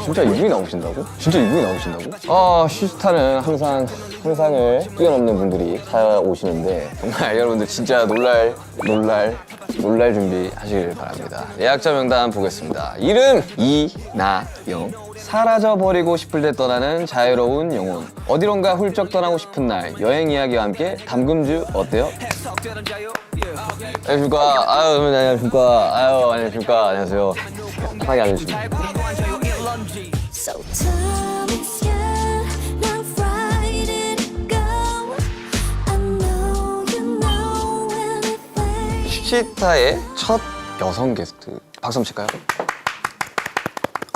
진짜 이분이 나오신다고? 진짜 이분이 나오신다고? 시스타는 항상 상상을 뛰어넘는 분들이 찾아오시는데 정말 여러분들 진짜 놀랄 준비하시길 바랍니다. 예약자 명단 보겠습니다. 이름 이나영. 사라져버리고 싶을 때 떠나는 자유로운 영혼. 어디론가 훌쩍 떠나고 싶은 날. 여행 이야기와 함께 담금주 어때요? 안녕하십니까. 안녕하십니까. 안녕하세요. 편하게 앉으십니다. So tell me, yeah, now riding go. I know you know anything. 시스타의 첫 여성 게스트. 박수 한번 칠까요?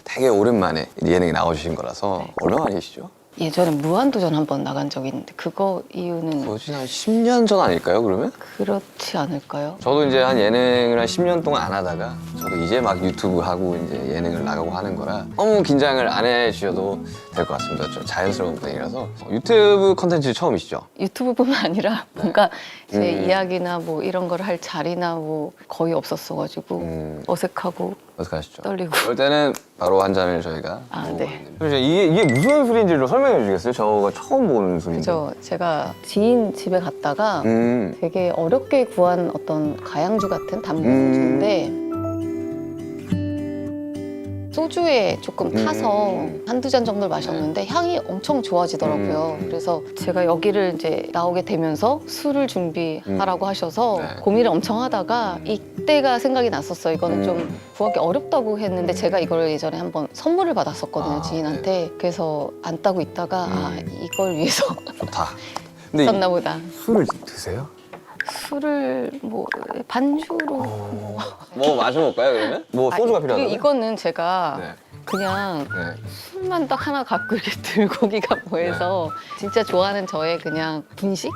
되게 오랜만에 예능에 나와주신 거라서 얼마 만이시죠? 예전에 무한도전 한번 나간 적이 있는데 그거 이유는 거진 한 10년 전 아닐까요, 그러면? 그렇지 않을까요? 저도 이제 한 예능을 한 10년 동안 안 하다가 저도 이제 막 유튜브 하고 이제 예능을 나가고 하는 거라 너무 긴장을 안 해주셔도 될 것 같습니다. 좀 자연스러운 분위기라서. 유튜브 컨텐츠 처음이시죠? 유튜브뿐만 아니라 뭔가 제 이야기나 뭐 이런 걸 할 자리나 뭐 거의 없었어가지고 어색하고 어떡하시죠? 떨리고. 그럴 때는 바로 한 잔을 저희가 네. 이게 무슨 술인지를 설명해 주시겠어요? 저가 처음 보는 술인데. 제가 지인 집에 갔다가 되게 어렵게 구한 어떤 가양주 같은 담금주인데 소주에 조금 타서 한두 잔 정도를 마셨는데 향이 엄청 좋아지더라고요. 그래서 제가 여기를 이제 나오게 되면서 술을 준비하라고 하셔서 네. 고민을 엄청 하다가 이때가 생각이 났었어요. 이거는 좀 구하기 어렵다고 했는데 제가 이걸 예전에 한번 선물을 받았었거든요, 지인한테. 그래서 안 따고 있다가 이걸 위해서 좋다. 근데 썼나 보다. 술을 드세요? 술을 뭐 반주로 뭐 마셔볼까요, 그러면? 뭐 소주가 필요하다고요? 이거는 제가 네. 그냥 네. 술만 딱 하나 갖고 이렇게 들고 오기가 뭐해서 진짜 좋아하는 저의 그냥 분식?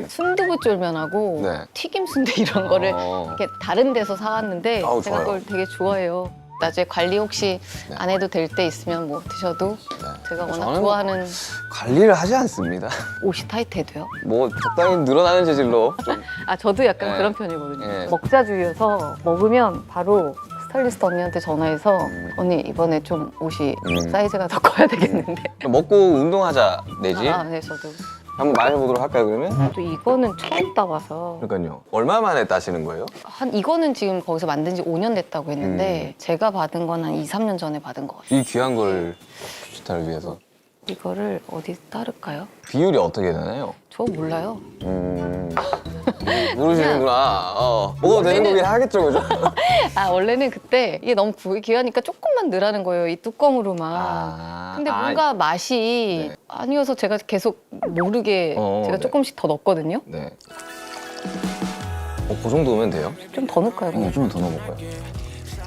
순두부 쫄면하고 네. 튀김 순대 이런 거를 이렇게 다른 데서 사왔는데 아우, 제가 좋아요. 그걸 되게 좋아해요. 나중에 관리 혹시 네. 안 해도 될 때 있으면 뭐 드셔도 제가 워낙 저는 좋아하는 관리를 하지 않습니다. 옷이 타이트해도요. 뭐 적당히 늘어나는 재질로 좀. 저도 약간 네. 그런 편이거든요. 네. 먹자주의여서 먹으면 바로 스타일리스트 언니한테 전화해서 언니 이번에 좀 옷이 사이즈가 더 커야 되겠는데. 먹고 운동하자 내지. 네, 저도. 한번 마셔보도록 할까요, 그러면? 또 이거는 처음 따봐서 그러니까요. 얼마 만에 따시는 거예요? 이거는 지금 거기서 만든 지 5년 됐다고 했는데 제가 받은 건 한 2, 3년 전에 받은 것 같아요. 이 귀한 걸 시스타를 위해서. 이거를 어디 따를까요? 비율이 어떻게 되나요? 저 몰라요. 모르시는구나. 먹어도 되는 거긴 하겠죠, 그죠? 원래는 그때 이게 너무 귀하니까 조금만 넣으라는 거예요. 이 뚜껑으로만. 근데 뭔가 맛이 네. 아니어서 제가 계속 모르게 제가 네. 조금씩 더 넣었거든요. 네. 그 정도면 돼요? 좀 더 넣을까요? 그냥? 좀 더 넣어볼까요?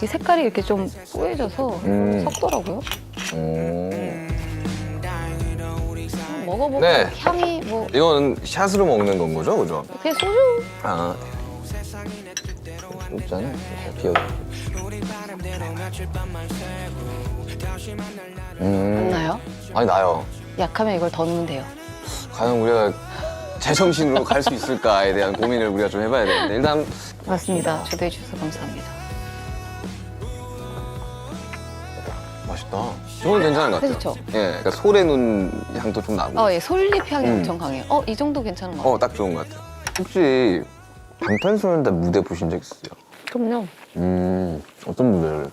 이 색깔이 이렇게 좀 뽀얘져서 섞더라고요. 먹어보고 네. 향이 뭐 이건 샷으로 먹는 건 거죠, 그죠? 그냥 소주 없잖아요. 잘 비워. 맞나요? 아니 나요. 약하면 이걸 더 넣으면 돼요. 과연 우리가 제정신으로 갈 수 있을까에 대한 고민을 우리가 좀 해봐야 되는데 일단 맞습니다. 초대해 주셔서 감사합니다. 맛있다. 이건 괜찮은 것 같아요. 그렇죠? 예, 그러니까 솔의 눈 향도 좀 나고. 예, 솔잎 향이 엄청 강해요. 이 정도 괜찮은 것 같아요. 딱 좋은 것 같아요. 혹시 방탄소년단 무대 보신 적 있으세요? 그럼요. 어떤 무대를?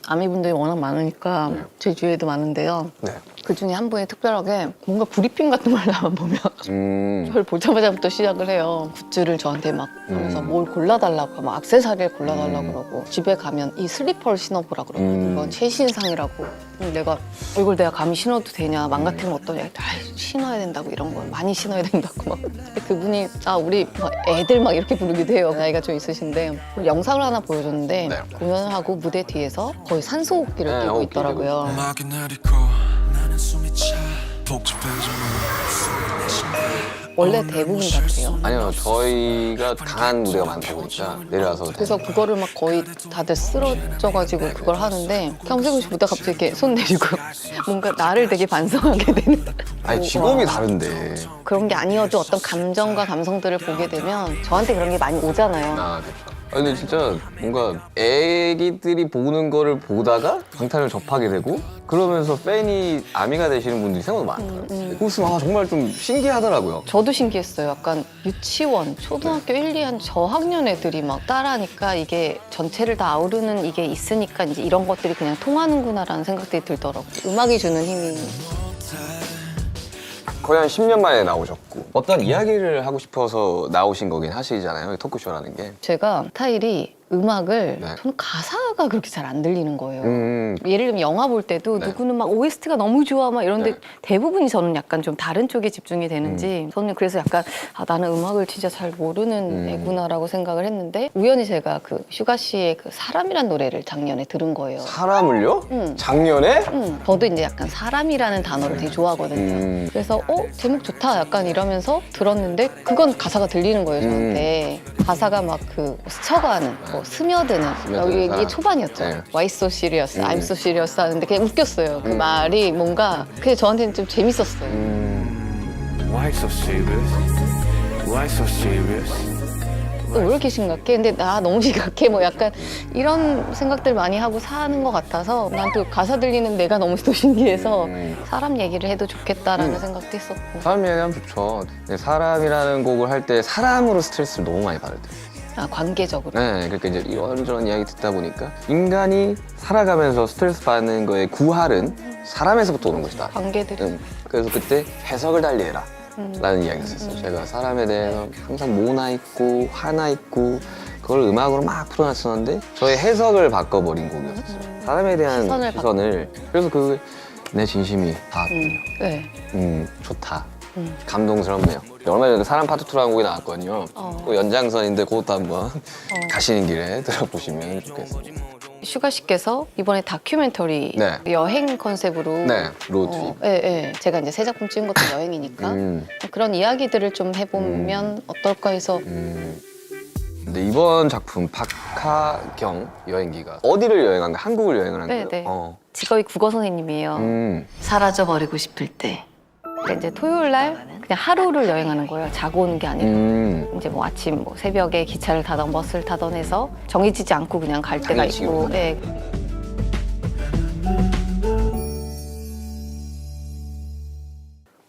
아미분들이 워낙 많으니까 제 주위에도 많은데요. 네. 그 중에 한 분이 특별하게 뭔가 브리핑 같은 걸 나만 보면 저를 보자마자부터 시작을 해요. 굿즈를 저한테 막 하면서 뭘 골라달라고 막 액세서리를 골라달라고 그러고 집에 가면 이 슬리퍼를 신어보라 그러고 이건 최신상이라고 내가 이걸 내가 감히 신어도 되냐 망가뜨리면 어떠냐 신어야 된다고 이런 걸 많이 신어야 된다고 막 그분이 우리 막 애들 막 이렇게 부르기도 해요. 나이가 좀 있으신데 영상을 하나 보여줬는데 네. 공연을 하고 무대 뒤에서 거의 산소호흡기를 네, 끼고 호흡기 있더라고요. 음악이 내리고 나는 숨이 차 복잡해지는 원래 대부분 다 그래요. 아니요, 저희가 강한 무대가 많다 보니까 내려와서. 그래서 그거를 막 거의 다들 쓰러져가지고 그걸 하는데 경세구 씨 보다 갑자기 이렇게 손 내리고 뭔가 나를 되게 반성하게 되는 아니 직업이 다른데. 그런 게 아니어도 어떤 감정과 감성들을 보게 되면 저한테 그런 게 많이 오잖아요. 그렇죠. 근데 진짜 뭔가 애기들이 보는 거를 보다가 방탄을 접하게 되고 그러면서 팬이 아미가 되시는 분들이 생각보다 많더라고요. 그것은 정말 좀 신기하더라고요. 저도 신기했어요. 약간 유치원, 초등학교 1, 2한 저학년 애들이 막 따라하니까 이게 전체를 다 아우르는 이게 있으니까 이제 이런 것들이 그냥 통하는구나라는 생각들이 들더라고요. 음악이 주는 힘이. 거의 한 10년 만에 나오셨고 어떤 이야기를 하고 싶어서 나오신 거긴 하시잖아요. 토크쇼라는 게. 제가 스타일이 음악을 네. 저는 가사가 그렇게 잘 안 들리는 거예요. 음. 예를 들면 영화 볼 때도 네. 누구는 막 OST가 너무 좋아 막 이런데 네. 대부분이 저는 약간 좀 다른 쪽에 집중이 되는지 저는 그래서 약간 나는 음악을 진짜 잘 모르는 애구나라고 생각을 했는데 우연히 제가 그 슈가 씨의 그 사람이란 노래를 작년에 들은 거예요. 사람을요? 응. 작년에? 저도 이제 약간 사람이라는 단어를 되게 좋아하거든요. 그래서 제목 좋다 약간 이러면서 들었는데 그건 가사가 들리는 거예요 저한테. 가사가 막 그 스쳐가는 뭐 스며드는 스며드는 이게 사람. 초반이었죠. 네. Why so serious, I'm so serious 하는데 그냥 웃겼어요. 그 말이 뭔가 그게 저한테는 좀 재밌었어요. Why so serious? Why so serious? 또 왜 이렇게 심각해? 근데 나 너무 심각해 뭐 약간 이런 생각들 많이 하고 사는 것 같아서 난 또 가사 들리는 내가 너무 또 신기해서 사람 얘기를 해도 좋겠다라는 생각도 했었고. 사람 얘기하면 좋죠. 근데 사람이라는 곡을 할 때 사람으로 스트레스를 너무 많이 받을 때. 관계적으로. 네, 그러니까 이제 이런저런 이야기 듣다 보니까 인간이 살아가면서 스트레스 받는 거의 구할은 사람에서부터 오는 것이다. 관계들이. 그래서 그때 해석을 달리해라 라는 이야기를 했었어요. 제가 사람에 대해서 항상 모나 있고 화나 있고 그걸 음악으로 막 풀어놨었는데 저의 해석을 바꿔버린 곡이었어요. 사람에 대한 시선을 시선을. 그래서 그 내 진심이 다 네. 좋다. 감동스럽네요. 얼마 전에 사람 파트 2라는 곡이 나왔거든요. 그 연장선인데 그것도 한번 가시는 길에 들어보시면 좋겠습니다. 슈가 씨께서 이번에 다큐멘터리 네. 여행 컨셉으로 네, 로드트립. 제가 이제 새 작품 찍은 것도 여행이니까 음. 그런 이야기들을 좀 해보면 어떨까 해서 근데 이번 작품 박하경 여행기가 어디를 여행한 거야? 한국을 여행을 한 거예요? 네. 직업이 국어 선생님이에요. 사라져버리고 싶을 때. 그러니까 이제 토요일 날 그냥 하루를 여행하는 거예요. 자고 오는 게 아니라. 이제 뭐 아침 뭐 새벽에 기차를 타던 버스를 타던 해서 정해지지 않고 그냥 갈 때가 당일치기로. 있고. 네.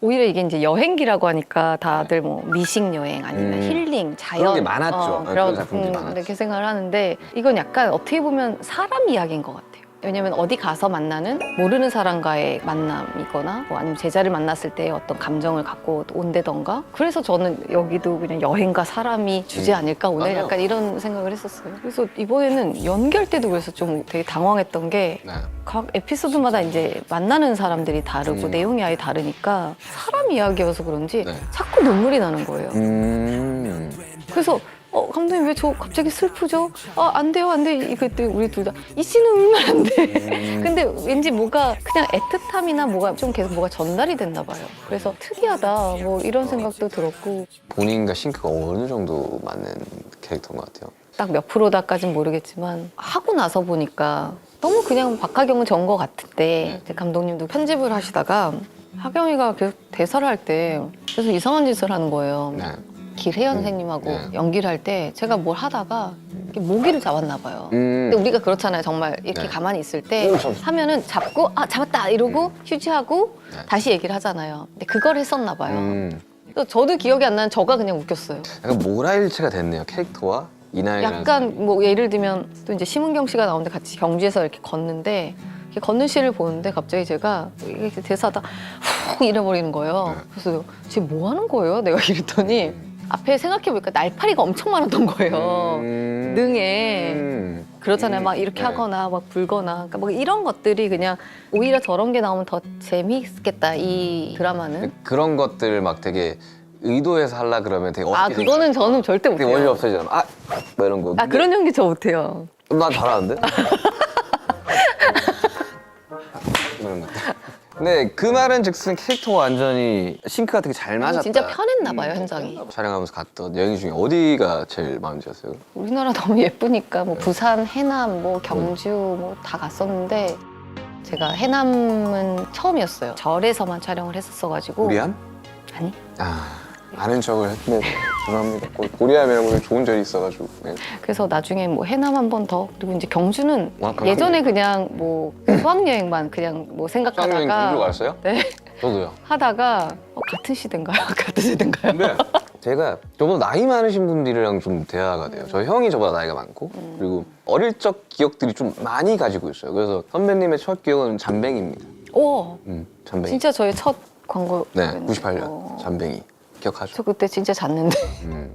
오히려 이게 이제 여행기라고 하니까 다들 뭐 미식 여행 아니면 힐링, 자연 그런 게 많았죠. 그런 작품들이 많았죠. 이렇게 생각을 하는데 이건 약간 어떻게 보면 사람 이야기인 것 같아요. 왜냐면 어디 가서 만나는 모르는 사람과의 만남이거나 뭐 아니면 제자를 만났을 때 어떤 감정을 갖고 온다던가 그래서 저는 여기도 그냥 여행과 사람이 주제 아닐까 오늘 맞아요. 약간 이런 생각을 했었어요. 그래서 이번에는 연기할 때도 그래서 좀 되게 당황했던 게 네. 각 에피소드마다 이제 만나는 사람들이 다르고 내용이 아예 다르니까 사람 이야기여서 그런지 네. 자꾸 눈물이 나는 거예요. 그래서 감독님 왜 저 갑자기 슬프죠? 안 돼요, 안 돼. 그때 우리 둘 다 이 씬은 울면 안 돼. 근데 왠지 뭐가 그냥 애틋함이나 뭐가 좀 계속 뭐가 전달이 됐나 봐요. 그래서 특이하다 뭐 이런 생각도 들었고 본인과 싱크가 어느 정도 맞는 캐릭터인 것 같아요. 딱 몇 프로다까진 모르겠지만 하고 나서 보니까 너무 그냥 박하경은 전 것 같은데 이제 감독님도 편집을 하시다가 하경이가 계속 대사를 할 때 계속 이상한 짓을 하는 거예요. 네. 길혜연 선생님하고 네. 연기를 할 때 제가 뭘 하다가 이렇게 모기를 잡았나 봐요. 음. 근데 우리가 그렇잖아요. 정말 이렇게 네. 가만히 있을 때 하면은 잡고 잡았다 이러고 휴지하고 네. 다시 얘기를 하잖아요. 근데 그걸 했었나 봐요. 음. 그래서 저도 기억이 안 나는 저가 그냥 웃겼어요. 약간 모라일체가 됐네요. 캐릭터와 이나영이라는 약간 뭐 예를 들면 또 이제 심은경 씨가 나오는데 같이 경주에서 이렇게 걷는데 이렇게 걷는 씬을 보는데 갑자기 제가 이렇게 대사하다 훅 잃어버리는 거예요. 그래서 지금 뭐 하는 거예요? 내가 이랬더니 앞에 생각해보니까 날파리가 엄청 많았던 거예요. 능에. 그렇잖아요. 막 이렇게 네. 하거나 막 불거나. 그러니까 뭐 이런 것들이 그냥 오히려 저런 게 나오면 더 재미있겠다, 이 드라마는. 그런 것들을 막 되게 의도해서 하려 그러면 되게 어떻게 그거는 저는 절대 되게 원리 못해요. 없어지잖아. 뭐 이런 거. 그런 연기 저 못해요. 난 잘하는데? 이런 것들. 근데 그 말은 즉슨 캐릭터가 완전히 싱크가 되게 잘 맞았다. 진짜 편했나 봐요, 현장이. 촬영하면서 갔던 여행 중에 어디가 제일 마음에 들었어요? 우리나라 너무 예쁘니까 뭐 부산, 해남, 뭐 경주 뭐 다 갔었는데 제가 해남은 처음이었어요. 절에서만 촬영을 했었어가지고. 우리안? 아니. 아는 척을 했네. 죄송합니다. 고리아 말고 좋은 절이 있어가지고. 네. 그래서 나중에 뭐 해남 한 번 더, 그리고 이제 경주는 와, 예전에 그냥 뭐 수학여행만 그냥 뭐 수학여행 생각하다가 경주 갔어요? 네. 저도요. 하다가 같은 시대인가요? 같은 세대인가요? 근데 제가 저보다 나이 많으신 분들이랑 좀 대화가 돼요. 저 형이 저보다 나이가 많고 그리고 어릴 적 기억들이 좀 많이 가지고 있어요. 그래서 선배님의 첫 기억은 잠뱅이입니다. 오, 잠뱅이. 진짜 저의 첫 광고. 네, 98년 잠뱅이. 기억하죠? 저 그때 진짜 잤는데.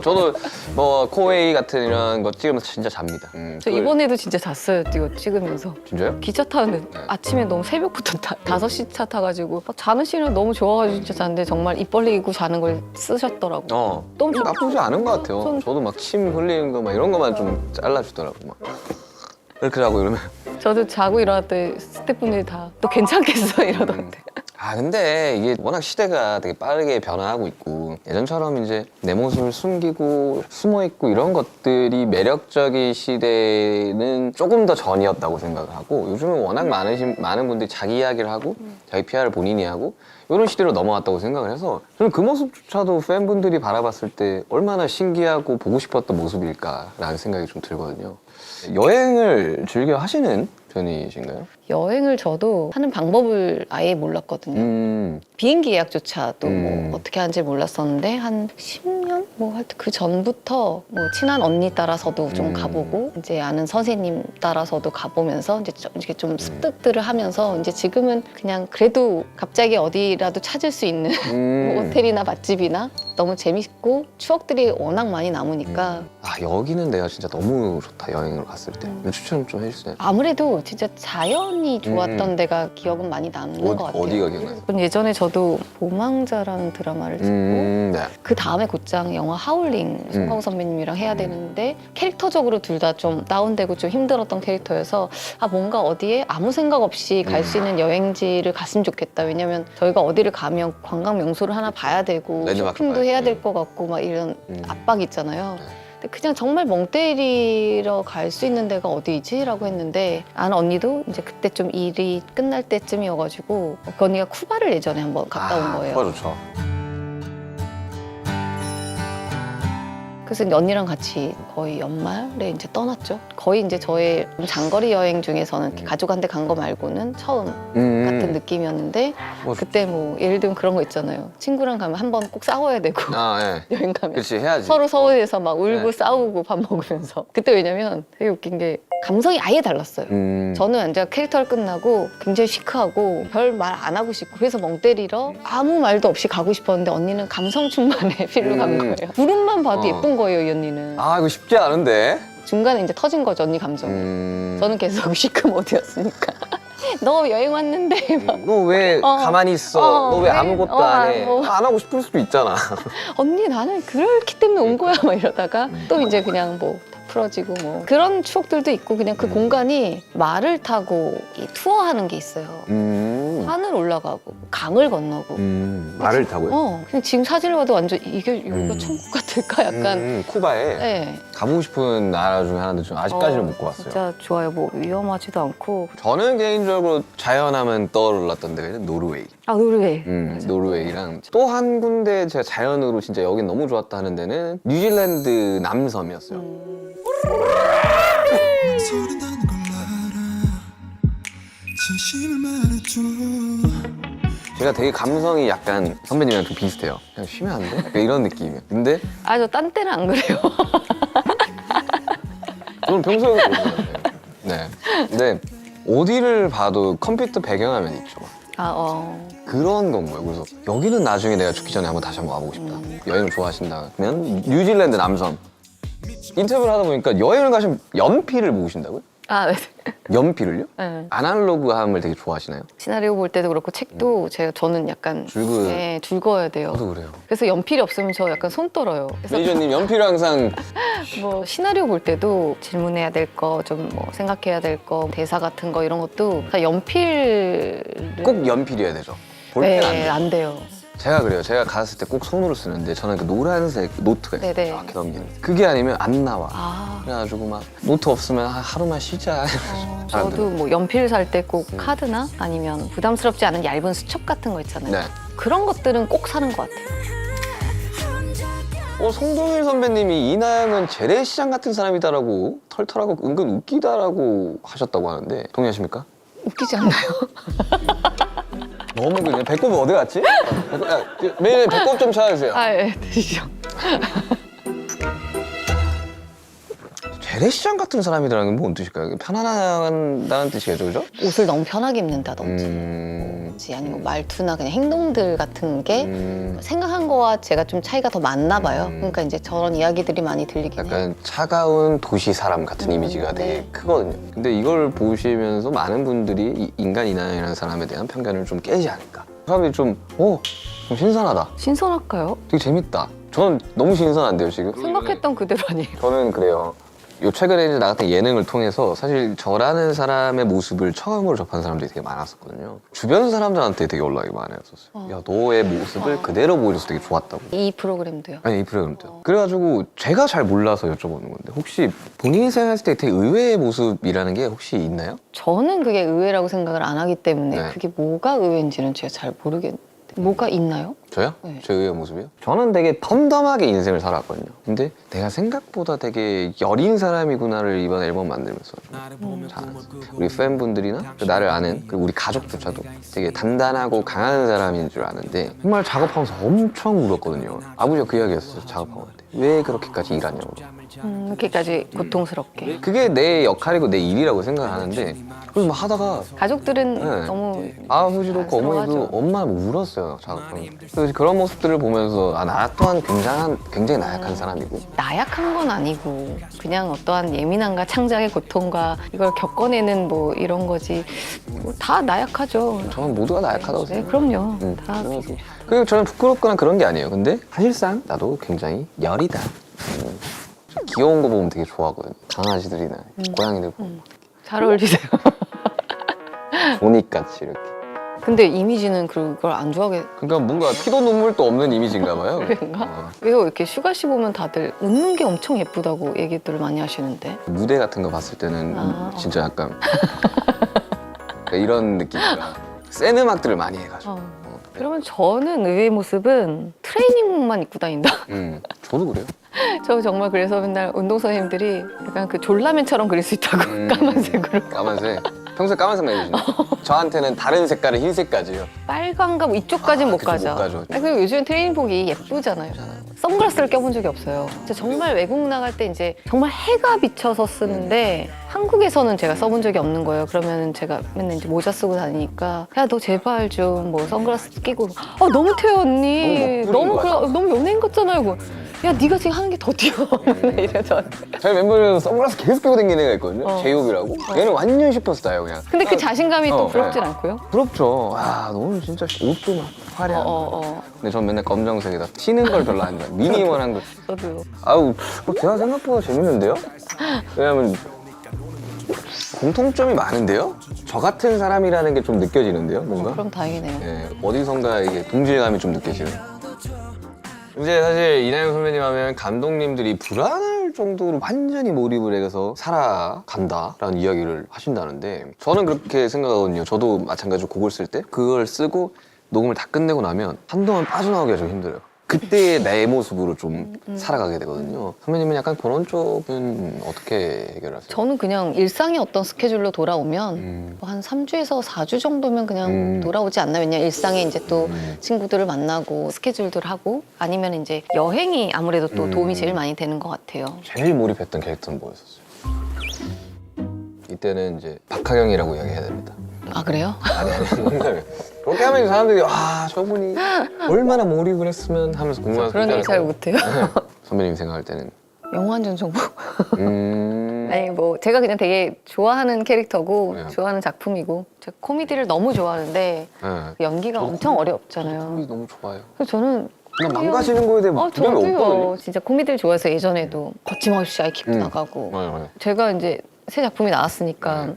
저도 뭐 코웨이 같은 이런 거 찍으면서 진짜 잡니다. 저 이번에도 진짜 잤어요. 이거 찍으면서. 진짜요? 기차 타는데 아침에 너무 새벽부터 5시 차 타가지고 막 자는 시는 너무 좋아가지고 진짜 잤는데 정말 입 벌리고 자는 걸 쓰셨더라고요. 너무 좋- 나쁘지 않은 것 같아요. 전- 저도 막 침 흘리는 거 막 이런 것만 좀 잘라주더라고 막. 이렇게 자고 이러면. 저도 자고 일어났더니 스태프분들이 다 또 괜찮겠어 이러던데. 아 근데 이게 워낙 시대가 되게 빠르게 변화하고 있고 예전처럼 이제 내 모습을 숨기고 숨어 있고 이런 것들이 매력적인 시대는 조금 더 전이었다고 생각을 하고 요즘은 워낙 많은 분들이 자기 이야기를 하고 자기 PR을 본인이 하고 이런 시대로 넘어왔다고 생각을 해서 저는 그 모습조차도 팬분들이 바라봤을 때 얼마나 신기하고 보고 싶었던 모습일까라는 생각이 좀 들거든요. 여행을 즐겨 하시는 편이신가요? 여행을 저도 하는 방법을 아예 몰랐거든요. 비행기 예약조차도 뭐 어떻게 하는지 몰랐었는데 한 10년 뭐 하여튼 그 전부터 뭐 친한 언니 따라서도 좀 가보고 이제 아는 선생님 따라서도 가보면서 이제 좀 습득들을 하면서 이제 지금은 그냥 그래도 갑자기 어디라도 찾을 수 있는 뭐 호텔이나 맛집이나 너무 재밌고 추억들이 워낙 많이 남으니까 아 여기는 내가 진짜 너무 좋다 여행을 갔을 때 추천 좀 해주세요. 아무래도 진짜 자연이 좋았던 데가 기억은 많이 남는 것 같아요. 어디가 기억나요? 예전에 저도 보망자라는 드라마를 찍고 네. 그 다음에 곧장 영화 하울링 송강호 선배님이랑 해야 되는데 캐릭터적으로 둘 다 좀 다운되고 좀 힘들었던 캐릭터여서 아 뭔가 어디에 아무 생각 없이 갈 수 있는 여행지를 갔으면 좋겠다. 왜냐면 저희가 어디를 가면 관광 명소를 하나 봐야 되고 랜드마크 쇼핑도 봐야 해야 돼. 될 것 같고 막 이런 압박이 있잖아요. 근데 그냥 정말 멍 때리러 갈 수 있는 데가 어디지? 라고 했는데 아는 언니도 이제 그때 좀 일이 끝날 때쯤이어가지고 그 언니가 쿠바를 예전에 한번 갔다 온 거예요. 쿠바 좋죠. 그래서 이제 언니랑 같이 거의 연말에 이제 떠났죠. 거의 이제 저의 좀 장거리 여행 중에서는 이렇게 가족한테 간 거 말고는 처음 같은 느낌이었는데 뭐, 그때 뭐 예를 들면 그런 거 있잖아요. 친구랑 가면 한 번 꼭 싸워야 되고 아 예. 여행 가면 그렇지 해야지. 서로 서울에서 막 울고 네. 싸우고 밥 먹으면서 그때 왜냐면 되게 웃긴 게 감성이 아예 달랐어요. 저는 이제 캐릭터를 끝나고 굉장히 시크하고 별 말 안 하고 싶고 그래서 멍 때리러 아무 말도 없이 가고 싶었는데 언니는 감성 충만의 필로 간 거예요. 구름만 봐도 예쁜 거예요, 이 언니는. 아 이거 쉽지 않은데. 중간에 이제 터진 거죠, 언니 감정이. 저는 계속 시크 모드였으니까. 너 여행 왔는데 막 너 왜 가만히 있어? 너 왜 아무것도 안 해? 뭐. 안 하고 싶을 수도 있잖아. 언니 나는 그렇기 때문에 온 거야 막 이러다가 또 이제 그냥 뭐 풀어지고 뭐 그런 추억들도 있고 그냥 그 공간이 말을 타고 이 투어하는 게 있어요. 산을 올라가고 강을 건너고 말을 타고요? 그냥 지금 사진을 봐도 완전 이게 여기가 천국 같을까 약간 쿠바에 네. 가보고 싶은 나라 중에 하나인데 좀 아직까지는 못 가봤어요. 진짜 좋아요. 뭐 위험하지도 않고 저는 개인적으로 자연하면 떠올랐던 데가 노르웨이. 아 노르웨이 노르웨이랑 또 한 군데 제가 자연으로 진짜 여긴 너무 좋았다 하는 데는 뉴질랜드 남섬이었어요. 소린다는 걸 알아 진심을 말해줘 제가 되게 감성이 약간 선배님이랑 좀 비슷해요. 그냥 쉬면 안 돼? 약간 이런 느낌이에요. 근데 아 저 딴 때는 안 그래요. 저는 평소에 그러거든요. 네. 근데 어디를 봐도 컴퓨터 배경화면 있죠. 그런 건 거예요. 그래서 여기는 나중에 내가 죽기 전에 다시 한번 와보고 싶다. 여행을 좋아하신다면 뉴질랜드 남섬. 인터뷰를 하다 보니까 여행을 가시면 연필을 모으신다고요? 아 네. 연필을요? 네. 아날로그함을 되게 좋아하시나요? 시나리오 볼 때도 그렇고 책도 저는 약간 네, 줄거야 돼요. 저도 그래요. 그래서 연필이 없으면 저 약간 손 떨어요. 그래서 매니저님 연필을 항상 뭐 시나리오 볼 때도 질문해야 될 거, 좀 뭐 생각해야 될 거, 대사 같은 거 이런 것도 다 연필 꼭 연필이어야 되죠. 볼펜 안 네, 돼요. 안 돼요. 제가 그래요. 제가 갔을 때 꼭 손으로 쓰는데 저는 그 노란색 노트가 있어요. 네네. 이렇게 넘기는. 그게 아니면 안 나와. 아, 그래가지고 막 노트 없으면 하루만 쉬자. 잘 안 저도 뭐 연필 살 때 꼭 카드나 아니면 부담스럽지 않은 얇은 수첩 같은 거 있잖아요. 네. 그런 것들은 꼭 사는 것 같아요. 혼자 송동일 선배님이 이나영은 재래시장 같은 사람이다라고 털털하고 은근 웃기다라고 하셨다고 하는데 동의하십니까? 웃기지 않나요? 너무 그냥 배꼽이 어디 갔지? 매일 배꼽 좀 찾아주세요. 아, 예, 되시죠. 재래시장 같은 사람이라는 게 뭔 뜻일까요? 편안하다는 뜻이겠죠, 그죠? 옷을 너무 편하게 입는다든지 아니면 말투나 그냥 행동들 같은 게 생각한 거와 제가 좀 차이가 더 많나 봐요. 그러니까 이제 저런 이야기들이 많이 들리긴 해요. 약간 차가운 도시 사람 같은 이미지가 되게 네. 크거든요. 근데 이걸 보시면서 많은 분들이 이 인간 이나영이라는 사람에 대한 편견을 좀 깨지 않을까. 사람들이 좀 신선하다. 신선할까요? 되게 재밌다. 저는 너무 신선한데요, 지금? 생각했던 그대로 아니에요. 저는 그래요. 요 최근에 이제 나갔던 예능을 통해서 사실 저라는 사람의 모습을 처음으로 접한 사람들이 되게 많았었거든요. 주변 사람들한테 되게 연락이 많이 왔었어요. 야, 너의 모습을 그대로 보여줘서 되게 좋았다고. 이 프로그램도요. 아니, 이 프로그램도. 그래가지고 제가 잘 몰라서 여쭤보는 건데 혹시 본인이 생각했을 때 되게 의외의 모습이라는 게 혹시 있나요? 저는 그게 의외라고 생각을 안 하기 때문에 네. 그게 뭐가 의외인지는 제가 잘 모르겠는데 뭐가 있나요? 저요? 네. 제 의외의 모습이요? 저는 되게 덤덤하게 인생을 살았거든요. 근데 내가 생각보다 되게 여린 사람이구나를 이번 앨범 만들면서 잘 알았어요. 우리 팬분들이나 나를 아는 그리고 우리 가족조차도 되게 단단하고 강한 사람인 줄 아는데 정말 작업하면서 엄청 울었거든요. 아버지가 그 이야기 했어요. 작업하고 때. 왜 그렇게까지 일하냐고. 이렇게까지 고통스럽게. 그게 내 역할이고 내 일이라고 생각하는데 그래서 막 하다가 가족들은 네. 너무 아버지도 그렇고 어머니도 안쓰러워하죠. 엄마 울었어요. 작업하면서. 그래서 그런 모습들을 보면서 나 또한 굉장히 나약한 사람이고 나약한 건 아니고 그냥 어떠한 예민함과 창작의 고통과 이걸 겪어내는 뭐 이런 거지 뭐다 나약하죠. 저는 모두가 나약하다고 네, 생각해요. 그럼요. 다 그래서 그리고 저는 부끄럽거나 그런 게 아니에요. 근데 사실상 나도 굉장히 여리다. 귀여운 거 보면 되게 좋아하거든요. 강아지들이나 고양이들 보면 잘 어울리세요. 조닉같이 이렇게. 근데 이미지는 그걸 안 좋아하게 그러니까 뭔가 피도 눈물도 없는 이미지인가 봐요. 그런가? 왜요? 이렇게 슈가 씨 보면 다들 웃는 게 엄청 예쁘다고 얘기들을 많이 하시는데. 무대 같은 거 봤을 때는 진짜 약간 그러니까 이런 느낌이라 센 음악들을 많이 해가지고. 그러면 저는 의외의 모습은 트레이닝복만 입고 다닌다. 저도 그래요. 저 정말 그래서 맨날 운동 선생님들이 약간 그 졸라맨처럼 그릴 수 있다고 까만색으로. 까만색. 평소에 까만색만 해주시네. 저한테는 다른 색깔의 흰색까지요. 빨간가 뭐 이쪽까지는 못 그쪽 가죠. 못 가죠. 그리고 요즘 트레이닝복이 예쁘잖아요. 선글라스를 껴본 적이 없어요. 진짜 정말 외국 나갈 때 이제 정말 해가 비쳐서 쓰는데 한국에서는 제가 써본 적이 없는 거예요. 그러면 제가 맨날 이제 모자 쓰고 다니니까 야 너 제발 좀 뭐 선글라스 끼고 너무 튀어 언니. 너무 막 뿌린 거 너무 연예인 같잖아요. 이거. 야 네가 지금 하는 게 더 튀어. 이래 저한테. 저희 멤버는 선글라스 계속 끼고 다니는 애가 있거든요. 제이홉이라고. 얘는 완전 슈퍼스타예요, 그냥. 근데 그 자신감이 또 부럽진 네. 않고요. 부럽죠. 너는 진짜 옷도 막 화려하고. 근데 전 맨날 검정색에다 튀는 걸 별로 안 좋아해요. 미니멀한 거. 저도요. 아우, 제가 생각보다 재밌는데요? 왜냐면 공통점이 많은데요? 저 같은 사람이라는 게 좀 느껴지는데요, 뭔가? 그럼 다행이네요. 네, 어디선가 이게 동질감이 좀 느껴지는. 이제 사실 이나영 선배님 하면 감독님들이 불안할 정도로 완전히 몰입을 해서 살아간다라는 이야기를 하신다는데 저는 그렇게 생각하거든요. 저도 마찬가지로 곡을 쓸 때 그걸 쓰고 녹음을 다 끝내고 나면 한동안 빠져나오기가 좀 힘들어요. 그때의 내 모습으로 좀 살아가게 되거든요. 선배님은 약간 그런 쪽은 어떻게 해결하세요? 저는 그냥 일상의 어떤 스케줄로 돌아오면 한 3주에서 4주 정도면 그냥 돌아오지 않나. 왜냐면 일상에 이제 또 친구들을 만나고 스케줄들 하고 아니면 이제 여행이 아무래도 또 도움이 제일 많이 되는 것 같아요. 제일 몰입했던 캐릭터는 뭐였었어요? 이때는 이제 박하경이라고 이야기해야 됩니다. 아 그래요? 아니 농담이에요. 그렇게 하면 사람들이 저분이 얼마나 몰입을 했으면 하면서 궁금해서 그런 얘기 잘 못해요. 선배님이 생각할 때는 영화 한 전 정보? 아니 뭐 제가 그냥 되게 좋아하는 캐릭터고 네. 좋아하는 작품이고 제가 코미디를 너무 좋아하는데 네. 그 연기가 엄청 어렵잖아요. 코미디 너무 좋아요. 그래서 저는 그냥 망가지는 거에 대해 두려움이 없거든요. 저도요. 진짜 코미디를 좋아해서 예전에도 거침없이 아이킥도 나가고 맞아요. 제가 이제 새 작품이 나왔으니까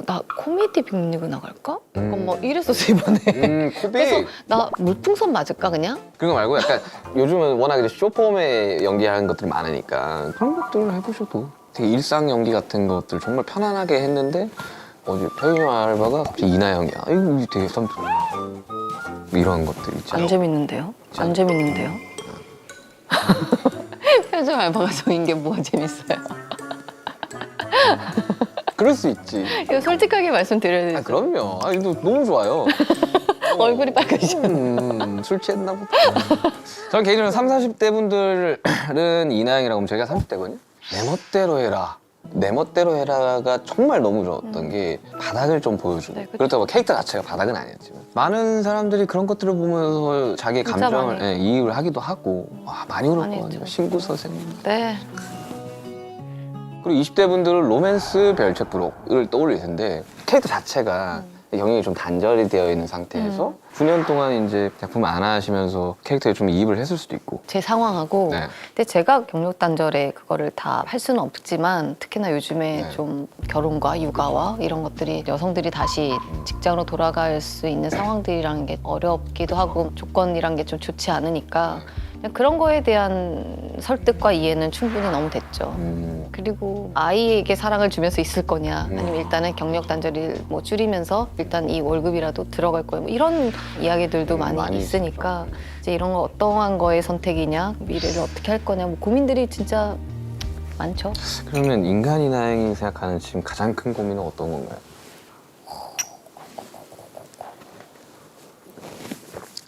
나 코미디 빅리그 나갈까? 약간 막 이랬었어 이번에. 코빅. 그래서 나 물풍선 맞을까 그냥? 그런 거 말고 약간 요즘은 워낙 이제 쇼폼에 연기하는 것들이 많으니까 그런 것들을 해보셔도 되게 일상 연기 같은 것들 정말 편안하게 했는데 어제 편의점 알바가 갑자기 이나영이야. 이거 되게 이런 것들 있잖아요. 안 재밌는데요? 안 재밌는데요? 편의점 알바가 저인 게 뭐가 재밌어요? 그럴 수 있지. 이거 솔직하게 말씀드려야 아, 되죠. 그럼요. 아, 이거 너무 좋아요. 얼굴이 빨개지죠. 술 취했나 보다. 저는 개인적으로 30, 40대 분들은 이나영이라고 하면 저희가 30대거든요. 내 멋대로 해라. 내 멋대로 해라가 정말 너무 좋았던 게 바닥을 좀 보여주고 네, 그쵸. 그렇다고 캐릭터 자체가 바닥은 아니었지만 많은 사람들이 그런 것들을 보면서 자기의 진짜 감정을 많이. 이입을 하기도 하고 와, 많이 많이 울었거든요. 했죠. 신구 선생님. 네. 그리고 20대 분들은 로맨스 별책 부록을 떠올릴 텐데 캐릭터 자체가 영역이 좀 단절이 되어 있는 상태에서 9년 동안 이제 작품 안 하시면서 캐릭터에 좀 이입을 했을 수도 있고. 제 상황하고 네. 근데 제가 경력 단절에 그거를 다 할 수는 없지만 특히나 요즘에 네. 좀 결혼과 육아와 이런 것들이 여성들이 다시 직장으로 돌아갈 수 있는 상황들이라는 게 어렵기도 하고 조건이란 게 좀 좋지 않으니까 그냥 그런 거에 대한 설득과 이해는 충분히 너무 됐죠. 그리고 아이에게 사랑을 주면서 있을 거냐 아니면 일단은 경력 단절을 뭐 줄이면서 일단 이 월급이라도 들어갈 거야 뭐 이런 이야기들도 많이 많이 있으니까 이제 이런 거 어떠한 거의 선택이냐 미래를 어떻게 할 거냐 뭐 고민들이 진짜 많죠. 그러면 인간이 나영이 생각하는 지금 가장 큰 고민은 어떤 건가요?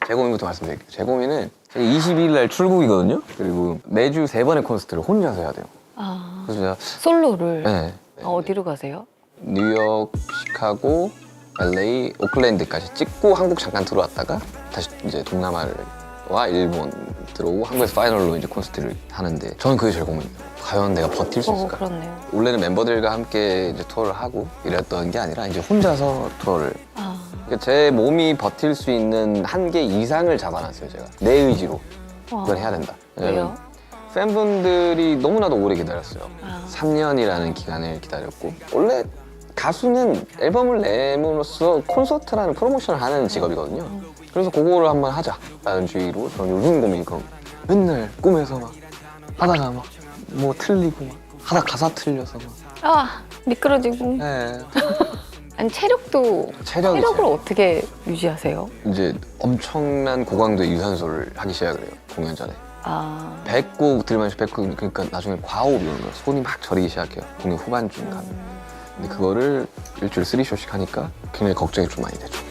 제 고민부터 말씀드릴게요. 제 고민은 22일 날 출국이거든요. 그리고 매주 3번의 콘서트를 혼자서 해야 돼요. 아 그래서 제가 솔로를 네. 어디로 가세요? 뉴욕, 시카고, LA, 오클랜드까지 찍고 한국 잠깐 들어왔다가 다시 이제 동남아와 일본 들어오고 한국에서 파이널로 이제 콘서트를 하는데 저는 그게 제일 고민이에요. 과연 내가 버틸 수 있을까? 그렇네요. 원래는 멤버들과 함께 이제 투어를 하고 이랬던 게 아니라 이제 혼자서 투어를. 아 그러니까 제 몸이 버틸 수 있는 한계 이상을 잡아놨어요, 제가. 내 의지로. 이건 해야 된다. 왜요? 팬분들이 너무나도 오래 기다렸어요. 아. 3년이라는 기간을 기다렸고 원래 가수는 앨범을 내므로써 콘서트라는 프로모션을 하는 직업이거든요. 그래서 그거를 한번 하자라는 주의로 저는 요즘 고민이 그런 거예요. 맨날 꿈에서 막 하다가 막 뭐 틀리고 막 하다 가사 틀려서 막 아 미끄러지고 네. 아니 체력도 체력이 체력을 있어요. 어떻게 유지하세요? 이제 엄청난 고강도의 유산소를 하기 시작을 해요. 공연 전에. 아 100곡 들으면서 100곡 그러니까 나중에 과호흡이 오는 거예요. 손이 막 저리기 시작해요. 공연 후반쯤 가면. 근데 그거를 일주일에 3쇼씩 하니까 굉장히 걱정이 좀 많이 되죠.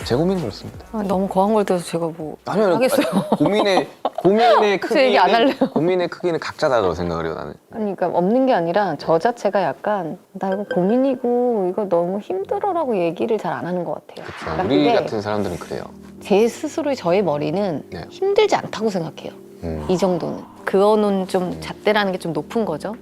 제 고민은 그렇습니다. 아, 너무 거한 걸 들어서 제가 뭐 아니요, 하겠어요. 고민의 제 얘기 안 할래요. 고민의 크기는 각자다고 생각을 해요, 나는. 아니 그러니까 없는 게 아니라 저 자체가 약간 나 이거 고민이고 이거 너무 힘들어라고 얘기를 잘 안 하는 것 같아요. 그렇죠. 그러니까 우리 그게 같은 사람들은 그래요. 제 스스로의 저의 머리는 네. 힘들지 않다고 생각해요. 이 정도는 그거는 좀 잣대라는 게 좀 높은 거죠.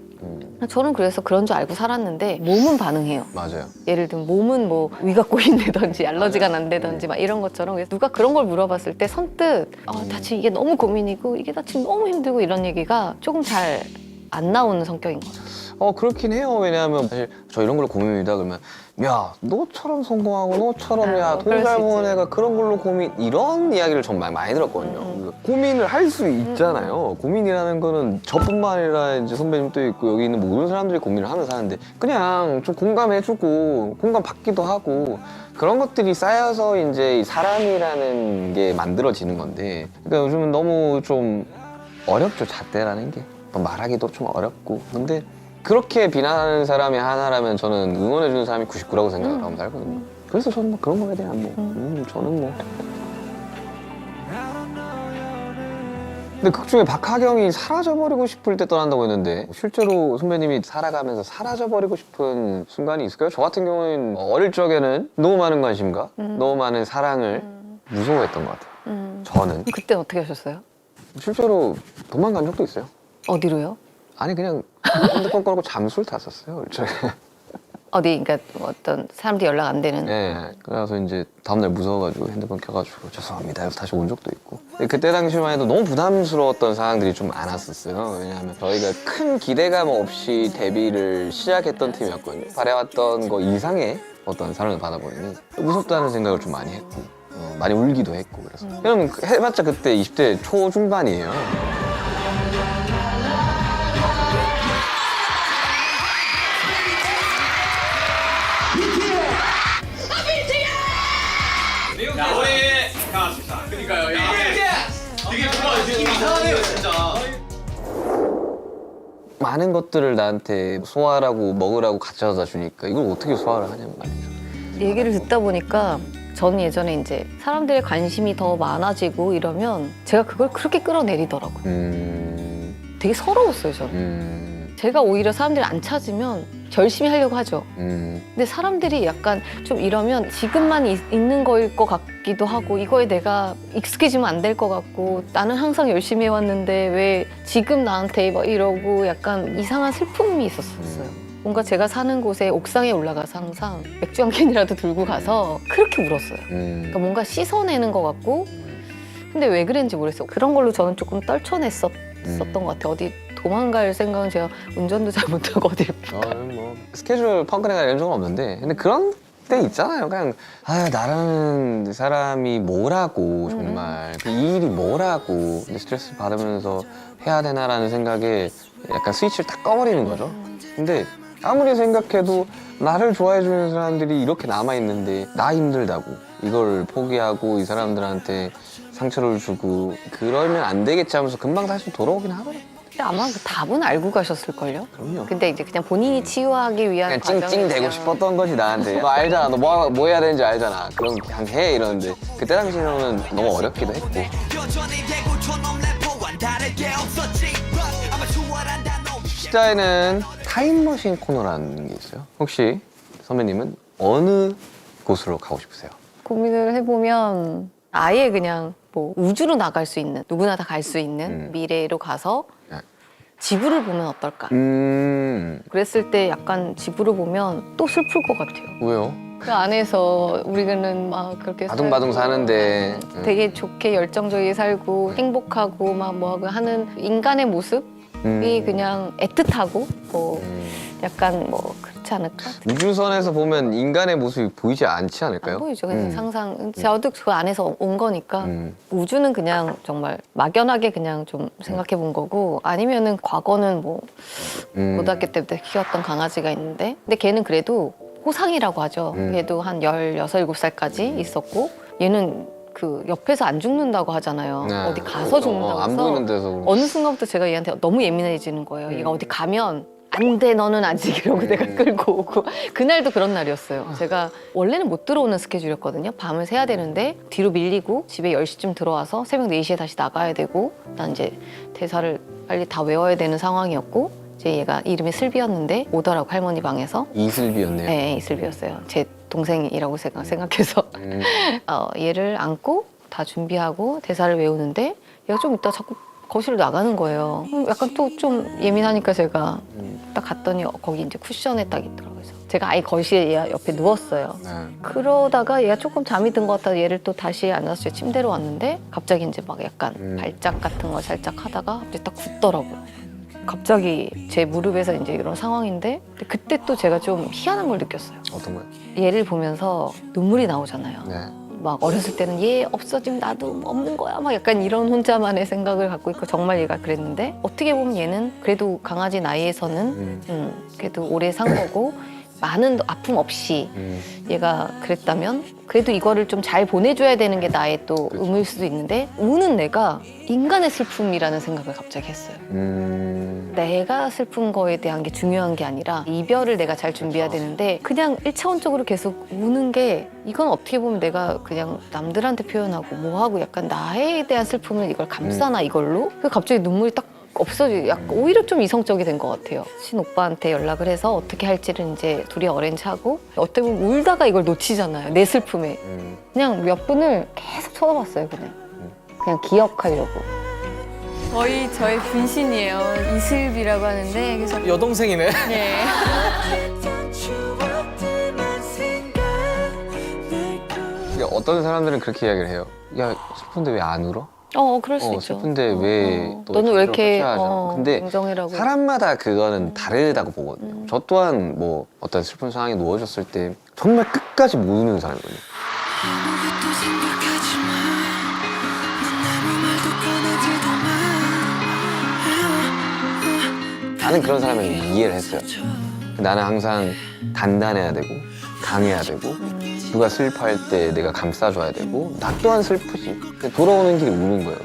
저는 그래서 그런 줄 알고 살았는데 몸은 반응해요. 맞아요. 예를 들면 몸은 뭐 위가 꼬인다든지 알러지가 난다든지 막 이런 것처럼 그래서 누가 그런 걸 물어봤을 때 선뜻 나 지금 이게 너무 고민이고 이게 나 지금 너무 힘들고 이런 얘기가 조금 잘 안 나오는 성격인 것 같아요. 그렇긴 해요. 왜냐하면 사실 저 이런 걸로 고민입니다. 그러면 야, 너처럼 성공하고 너처럼 야, 돈 그럴 잘 수 버는 있지. 애가 그런 걸로 고민 이런 이야기를 좀 많이 들었거든요. 그러니까 고민을 할 수 있잖아요. 고민이라는 거는 저뿐만 아니라 이제 선배님도 있고 여기 있는 모든 사람들이 고민을 하면서 하는데 그냥 좀 공감해주고 공감 받기도 하고 그런 것들이 쌓여서 이제 이 사람이라는 게 만들어지는 건데 그러니까 요즘은 너무 좀 어렵죠. 잣대라는 게 말하기도 좀 어렵고 근데 그렇게 비난하는 사람이 하나라면 저는 응원해주는 사람이 99라고 생각을 하고 살거든요. 그래서 저는 뭐 그런 거에 대한 저는 뭐 근데 극중에 박하경이 사라져버리고 싶을 때 떠난다고 했는데 실제로 선배님이 살아가면서 사라져버리고 싶은 순간이 있을까요? 저 같은 경우는 어릴 적에는 너무 많은 관심과 너무 많은 사랑을 무서워했던 것 같아요. 저는 그때 어떻게 하셨어요? 실제로 도망간 적도 있어요. 어디로요? 아니 그냥 핸드폰 꺼놓고 잠수를 탔었어요. 어릴 적에. 어디 그러니까 어떤 사람들이 연락 안 되는 네, 그래서 이제 다음날 무서워가지고 핸드폰 켜가지고 죄송합니다 해서 다시 온 적도 있고 근데 그때 당시만 해도 너무 부담스러웠던 상황들이 좀 많았었어요. 왜냐하면 저희가 큰 기대감 없이 데뷔를 시작했던 팀이었거든요. 바래왔던 거 이상의 어떤 사랑을 받아보니 무섭다는 생각을 좀 많이 했고 많이 울기도 했고 그래서 왜냐면 해봤자 그때 20대 초중반이에요. 야, 우리 반갑습니다. 그러니까요. 야, 많은 것들을 나한테 소화하라고 먹으라고 가져다 주니까 이걸 어떻게 소화를 하냔 말이죠. 얘기를 듣다 보니까 저는 예전에 이제 사람들의 관심이 더 많아지고 이러면 제가 그걸 그렇게 끌어내리더라고요. 되게 서러웠어요, 저는. 제가 오히려 사람들이 안 찾으면 열심히 하려고 하죠. 근데 사람들이 약간 좀 이러면 지금만 있는 거일 것 같기도 하고 이거에 내가 익숙해지면 안 될 것 같고 나는 항상 열심히 해왔는데 왜 지금 나한테 막 이러고 약간 이상한 슬픔이 있었어요. 뭔가 제가 사는 곳에 옥상에 올라가서 항상 맥주 한 캔이라도 들고 가서 그렇게 울었어요. 그러니까 뭔가 씻어내는 것 같고 근데 왜 그랬는지 모르겠어요. 그런 걸로 저는 조금 떨쳐냈었던 것 같아요. 어디 도망갈 생각은 제가 운전도 잘 못하고 어디 뭐 스케줄 펑크내가 이런 적은 없는데 근데 그런 때 있잖아요. 그냥 나라는 사람이 뭐라고 정말 이 일이 뭐라고 스트레스 받으면서 해야 되나라는 생각에 약간 스위치를 딱 꺼버리는 거죠. 근데 아무리 생각해도 나를 좋아해 주는 사람들이 이렇게 남아있는데 나 힘들다고 이걸 포기하고 이 사람들한테 상처를 주고 그러면 안 되겠지 하면서 금방 다시 돌아오긴 하더라고요. 근데 아마 그 답은 알고 가셨을걸요? 그럼요. 근데 이제 그냥 본인이 치유하기 위한 그냥 찡찡대고 싶었던 거지 나한테. 너 알잖아. 너 뭐 해야 되는지 알잖아. 그럼 그냥 해 이러는데 그때 당시에는 너무 어렵기도 했고. 시자에는 타임머신 코너라는 게 있어요. 혹시 선배님은 어느 곳으로 가고 싶으세요? 고민을 해보면 아예 그냥 뭐 우주로 나갈 수 있는 누구나 다 갈 수 있는 미래로 가서 네. 지구를 보면 어떨까? 그랬을 때 약간 지구를 보면 또 슬플 것 같아요. 왜요? 그 안에서 우리는 막 그렇게 바둥바둥 살고 사는데 되게 좋게 열정적이게 살고 행복하고 막 뭐하고 하는 인간의 모습이 그냥 애틋하고 뭐 약간 뭐 그렇지 않을까? 우주선에서 보면 인간의 모습이 보이지 않지 않을까요? 안 보이죠. 그냥 상상. 저도 그 안에서 온 거니까 음. 우주는 그냥 정말 막연하게 그냥 좀 생각해 본 거고 아니면은 과거는 뭐 고등학교 때부터 키웠던 강아지가 있는데 근데 걔는 그래도 호상이라고 하죠. 걔도 한 16, 17살까지 있었고 얘는 그 옆에서 안 죽는다고 하잖아요. 네. 어디 가서 죽는다고 안 해서 보이는 데서 어느 순간부터 제가 얘한테 너무 예민해지는 거예요. 얘가 어디 가면 안 돼, 너는 아직 이러고 내가 끌고 오고 그날도 그런 날이었어요. 제가 원래는 못 들어오는 스케줄이었거든요. 밤을 새야 되는데 뒤로 밀리고 집에 10시쯤 들어와서 새벽 4시에 다시 나가야 되고 난 이제 대사를 빨리 다 외워야 되는 상황이었고 이제 얘가 이름이 슬비였는데 오더라고 할머니 방에서 이슬비였네요. 네, 이슬비였어요. 제 동생이라고 생각해서 얘를 안고 다 준비하고 대사를 외우는데 얘가 좀 이따 자꾸 거실로 나가는 거예요. 약간 또 좀 예민하니까 제가 딱 갔더니 거기 이제 쿠션에 딱 있더라고요. 그래서 제가 아예 거실에 얘 옆에 누웠어요. 네. 그러다가 얘가 조금 잠이 든 것 같아서 얘를 또 다시 안아서 제 침대로 왔는데 갑자기 이제 막 약간 발작 같은 걸 살짝 하다가 갑자기 딱 굳더라고요. 갑자기 제 무릎에서 이제 이런 상황인데 근데 그때 또 제가 좀 희한한 걸 느꼈어요. 어떤 거요? 얘를 보면서 눈물이 나오잖아요. 네. 막 어렸을 때는 얘 없어지면 나도 없는 거야 막 약간 이런 혼자만의 생각을 갖고 있고 정말 얘가 그랬는데 어떻게 보면 얘는 그래도 강아지 나이에서는 그래도 오래 산 거고 많은 아픔 없이 얘가 그랬다면 그래도 이거를 좀 잘 보내줘야 되는 게 나의 또 의무일 수도 있는데 우는 내가 인간의 슬픔이라는 생각을 갑자기 했어요. 내가 슬픈 거에 대한 게 중요한 게 아니라 이별을 내가 잘 준비해야 되는데 그냥 1차원적으로 계속 우는 게 이건 어떻게 보면 내가 그냥 남들한테 표현하고 뭐하고 약간 나에 대한 슬픔을 이걸 감싸나 이걸로? 그래서 갑자기 눈물이 딱 없어지고 약간 오히려 좀 이성적이 된 것 같아요. 친오빠한테 연락을 해서 어떻게 할지를 이제 둘이 어렌지하고 어떻게 보면 울다가 이걸 놓치잖아요. 내 슬픔에. 그냥 몇 분을 계속 쳐다봤어요. 그냥 기억하려고. 저의 분신이에요. 이슬비라고 하는데 그래서 여동생이네. 네. 어떤 사람들은 그렇게 이야기를 해요. 야 슬픈데 왜 안 울어? 그럴 수 있죠. 슬픈데 왜 또 너는 왜 이렇게 근데 긍정이라고. 사람마다 그거는 다르다고 보거든요. 저 또한 뭐 어떤 슬픈 상황에 누워졌을 때 정말 끝까지 못 우는 사람이거든요. 아무것도 생각하지 마. 넌 아무 말도 꺼내지도 마. 나는 그런 사람을 이해를 했어요. 나는 항상 단단해야 되고 강해야 되고 누가 슬퍼할 때 내가 감싸줘야 되고 나 또한 슬프지. 돌아오는 길이 우는 거예요.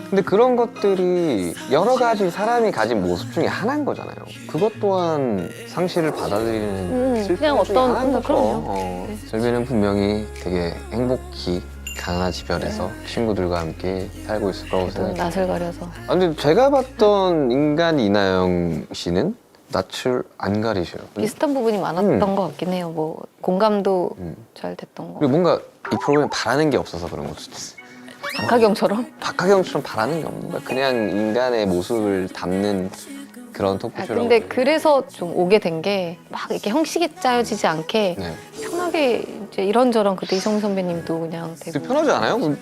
근데 근데 그런 것들이 여러 가지 사람이 가진 모습 중에 하나인 거잖아요. 그것 또한 상실을 받아들이는 슬픔 그냥 중에 어떤- 하나인 거죠. 그럼요. 슬비는 분명히 되게 행복히 강아지별에서 친구들과 함께 살고 있을 거라고 또 생각해요. 낯을 가려서. 아, 근데 제가 봤던 인간 이나영 씨는 낯을 안 가리셔요. 비슷한 부분이 많았던 것 같긴 해요. 뭐 공감도 잘 됐던 거. 그리고 뭔가 이 프로그램 바라는 게 없어서 그런 것도 있어요. 박하경처럼. 박하경처럼 바라는 게 없는 거야. 그냥 인간의 모습을 담는 그런 토크쇼라고. 근데 그래서 좀 오게 된 게 막 이렇게 형식이 짜여지지 않게 네. 편하게 이제 이런저런 그때 이성우 선배님도 그냥 되게 되게 편하지 않아요? 한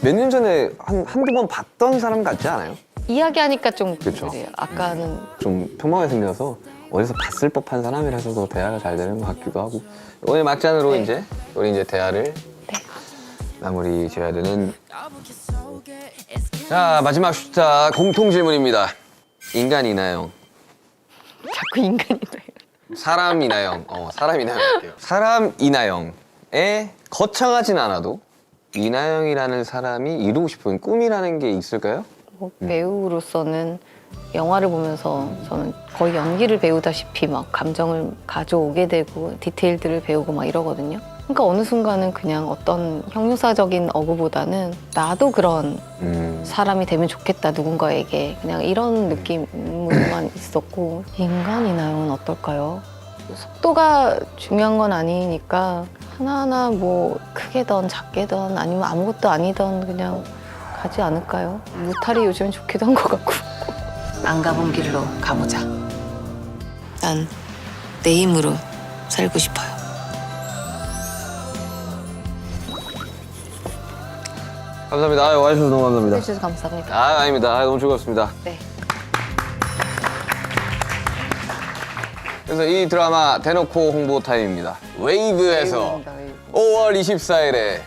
몇 년 전에 한두 번 봤던 사람 같지 않아요? 이야기하니까 좀 그쵸. 그래요. 아까는 좀 평범하게 생겨서 어디서 봤을 법한 사람이라서도 대화가 잘 되는 것 같기도 하고. 오늘 막잔으로 네. 이제 우리 이제 대화를 네. 마무리 지어야 되는. 자, 마지막 슈타 공통 질문입니다. 인간 이나영, 자꾸 인간이다. 사람 이나영. 사람 이나영 할게요. 사람 이나영에 거창하진 않아도 이나영이라는 사람이 이루고 싶은 꿈이라는 게 있을까요? 뭐 배우로서는 영화를 보면서 저는 거의 연기를 배우다시피 막 감정을 가져오게 되고 디테일들을 배우고 막 이러거든요. 그러니까 어느 순간은 그냥 어떤 형용사적인 어구보다는 나도 그런 사람이 되면 좋겠다 누군가에게 그냥 이런 느낌만 있었고 인간이나요는 어떨까요? 속도가 중요한 건 아니니까 하나하나 뭐 크게든 작게든 아니면 아무것도 아니든 그냥 가지 않을까요? 무탈이 요즘 좋기도 한 것 같고. 안 가본 길로 가보자. 난 내 힘으로 살고 싶어요. 감사합니다. 아유, 와주셔서 너무 감사합니다. 해주셔서 감사합니다. 아, 아닙니다. 너무 즐거웠습니다. 네. 그래서 이 드라마 대놓고 홍보 타임입니다. 웨이브에서 5월 24일에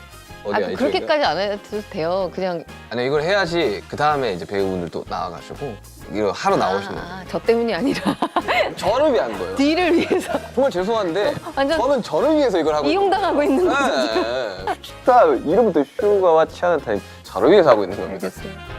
어디야? 그렇게까지 안 해도 돼요. 그냥 아니 이걸 해야지 그 다음에 이제 배우분들 또 나와가지고 이거 하러 나오시는 거예요. 저 때문이 아니라 저를 위한 거예요. 뒤를 위해서 정말 죄송한데 완전 저는 저를 위해서 이걸 하고 이용당하고 있는 거죠. 네. 슈타 이름부터 슈가와 취하는 타임 저를 위해서 하고 있는 겁니다. 알겠어요.